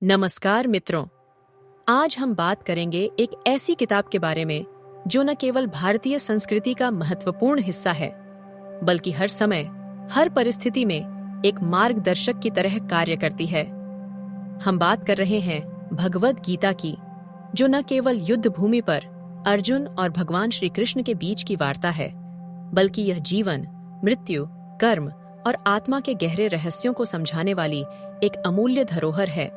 नमस्कार मित्रों, आज हम बात करेंगे एक ऐसी किताब के बारे में जो न केवल भारतीय संस्कृति का महत्वपूर्ण हिस्सा है, बल्कि हर समय, हर परिस्थिति में एक मार्गदर्शक की तरह कार्य करती है। हम बात कर रहे हैं भगवद गीता की, जो न केवल युद्ध भूमि पर अर्जुन और भगवान श्री कृष्ण के बीच की वार्ता है, बल्कि यह जीवन, मृत्यु, कर्म और आत्मा के गहरे रहस्यों को समझाने वाली एक अमूल्य धरोहर है।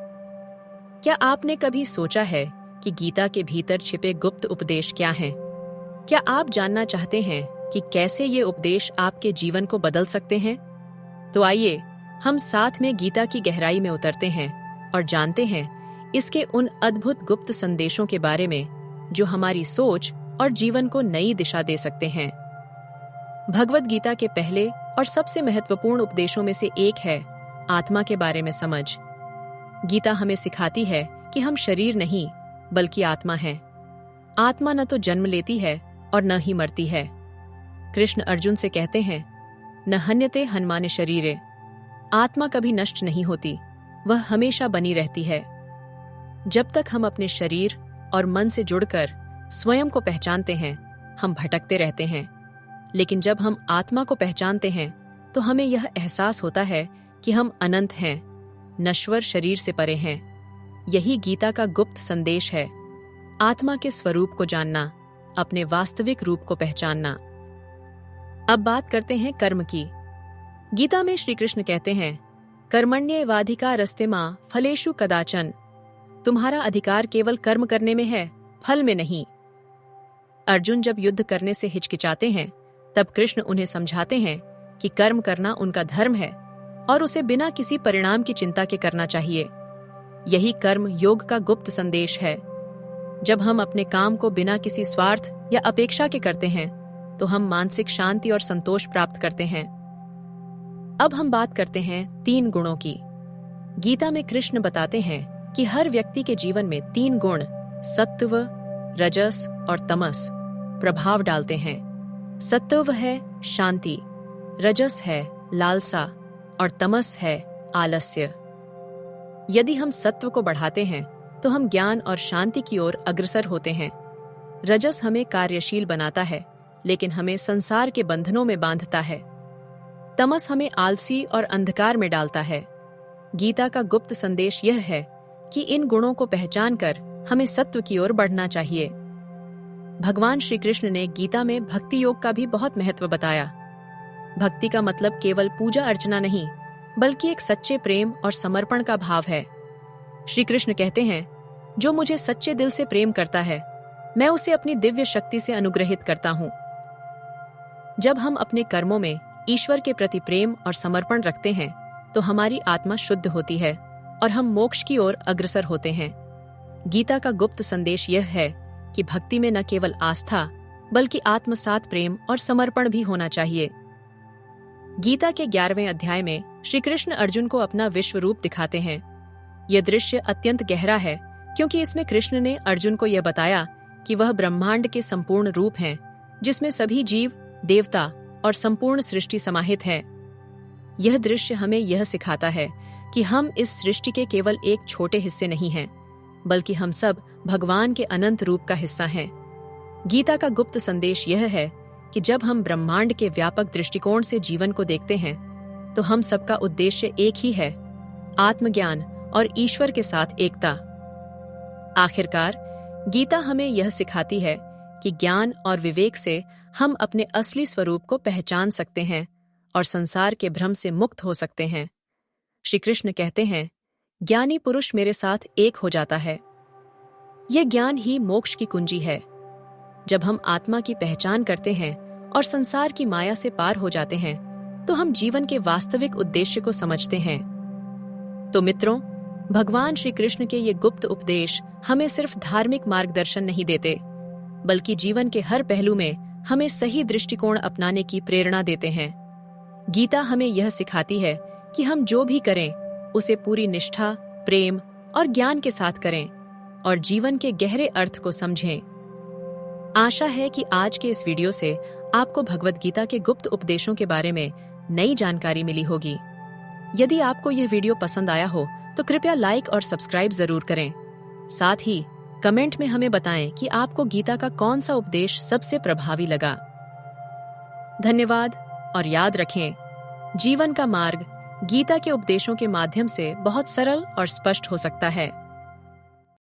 क्या आपने कभी सोचा है कि गीता के भीतर छिपे गुप्त उपदेश क्या हैं? क्या आप जानना चाहते हैं कि कैसे ये उपदेश आपके जीवन को बदल सकते हैं? तो आइए हम साथ में गीता की गहराई में उतरते हैं और जानते हैं इसके उन अद्भुत गुप्त संदेशों के बारे में जो हमारी सोच और जीवन को नई दिशा दे सकते हैं। भगवद गीता के पहले और सबसे महत्वपूर्ण उपदेशों में से एक है आत्मा के बारे में समझ। गीता हमें सिखाती है कि हम शरीर नहीं बल्कि आत्मा हैं। आत्मा न तो जन्म लेती है और न ही मरती है। कृष्ण अर्जुन से कहते हैं, न हन्यते हन्माने शरीरे। आत्मा कभी नष्ट नहीं होती, वह हमेशा बनी रहती है। जब तक हम अपने शरीर और मन से जुड़कर स्वयं को पहचानते हैं, हम भटकते रहते हैं। लेकिन जब हम आत्मा को पहचानते हैं तो हमें यह एहसास होता है कि हम अनंत हैं, नश्वर शरीर से परे हैं। यही गीता का गुप्त संदेश है, आत्मा के स्वरूप को जानना, अपने वास्तविक रूप को पहचानना। अब बात करते हैं कर्म की। गीता में श्री कृष्ण कहते हैं, कर्मण्येवाधिकारस्ते मा फलेषु कदाचन। तुम्हारा अधिकार केवल कर्म करने में है, फल में नहीं। अर्जुन जब युद्ध करने से हिचकिचाते हैं, तब कृष्ण उन्हें समझाते हैं कि कर्म करना उनका धर्म है और उसे बिना किसी परिणाम की चिंता के करना चाहिए। यही कर्म योग का गुप्त संदेश है। जब हम अपने काम को बिना किसी स्वार्थ या अपेक्षा के करते हैं, तो हम मानसिक शांति और संतोष प्राप्त करते हैं। अब हम बात करते हैं 3 गुणों की। गीता में कृष्ण बताते हैं कि हर व्यक्ति के जीवन में 3 गुण, सत्व, रजस और तमस, प्रभाव डालते हैं। सत्व है शांति, रजस है लालसा और तमस है आलस्य। यदि हम सत्व को बढ़ाते हैं तो हम ज्ञान और शांति की ओर अग्रसर होते हैं। रजस हमें कार्यशील बनाता है, लेकिन हमें संसार के बंधनों में बांधता है। तमस हमें आलसी और अंधकार में डालता है। गीता का गुप्त संदेश यह है कि इन गुणों को पहचानकर हमें सत्व की ओर बढ़ना चाहिए। भगवान श्री कृष्ण ने गीता में भक्ति योग का भी बहुत महत्व बताया। भक्ति का मतलब केवल पूजा अर्चना नहीं, बल्कि एक सच्चे प्रेम और समर्पण का भाव है। श्री कृष्ण कहते हैं, जो मुझे सच्चे दिल से प्रेम करता है, मैं उसे अपनी दिव्य शक्ति से अनुग्रहित करता हूँ। जब हम अपने कर्मों में ईश्वर के प्रति प्रेम और समर्पण रखते हैं, तो हमारी आत्मा शुद्ध होती है और हम मोक्ष की ओर अग्रसर होते हैं। गीता का गुप्त संदेश यह है कि भक्ति में न केवल आस्था, बल्कि आत्मसात प्रेम और समर्पण भी होना चाहिए। गीता के 11वें अध्याय में श्री कृष्ण अर्जुन को अपना विश्व रूप दिखाते हैं। यह दृश्य अत्यंत गहरा है, क्योंकि इसमें कृष्ण ने अर्जुन को यह बताया कि वह ब्रह्मांड के संपूर्ण रूप हैं, जिसमें सभी जीव, देवता और संपूर्ण सृष्टि समाहित है। यह दृश्य हमें यह सिखाता है कि हम इस सृष्टि के केवल एक छोटे हिस्से नहीं हैं, बल्कि हम सब भगवान के अनंत रूप का हिस्सा हैं। गीता का गुप्त संदेश यह है कि जब हम ब्रह्मांड के व्यापक दृष्टिकोण से जीवन को देखते हैं, तो हम सबका उद्देश्य एक ही है, आत्मज्ञान और ईश्वर के साथ एकता। आखिरकार, गीता हमें यह सिखाती है कि ज्ञान और विवेक से हम अपने असली स्वरूप को पहचान सकते हैं और संसार के भ्रम से मुक्त हो सकते हैं। श्री कृष्ण कहते हैं, ज्ञानी पुरुष मेरे साथ एक हो जाता है। यह ज्ञान ही मोक्ष की कुंजी है। जब हम आत्मा की पहचान करते हैं और संसार की माया से पार हो जाते हैं, तो हम जीवन के वास्तविक उद्देश्य को समझते हैं। तो मित्रों, भगवान श्री कृष्ण के ये गुप्त उपदेश हमें सिर्फ धार्मिक मार्गदर्शन नहीं देते, बल्कि जीवन के हर पहलू में हमें सही दृष्टिकोण अपनाने की प्रेरणा देते हैं। गीता हमें यह सिखाती है कि हम जो भी करें, उसे पूरी निष्ठा, प्रेम और ज्ञान के साथ करें और जीवन के गहरे अर्थ को समझें। आशा है कि आज के इस वीडियो से आपको भगवद गीता के गुप्त उपदेशों के बारे में नई जानकारी मिली होगी। यदि आपको यह वीडियो पसंद आया हो तो कृपया लाइक और सब्सक्राइब जरूर करें। साथ ही कमेंट में हमें बताएं कि आपको गीता का कौन सा उपदेश सबसे प्रभावी लगा। धन्यवाद और याद रखें, जीवन का मार्ग गीता के उपदेशों के माध्यम से बहुत सरल और स्पष्ट हो सकता है।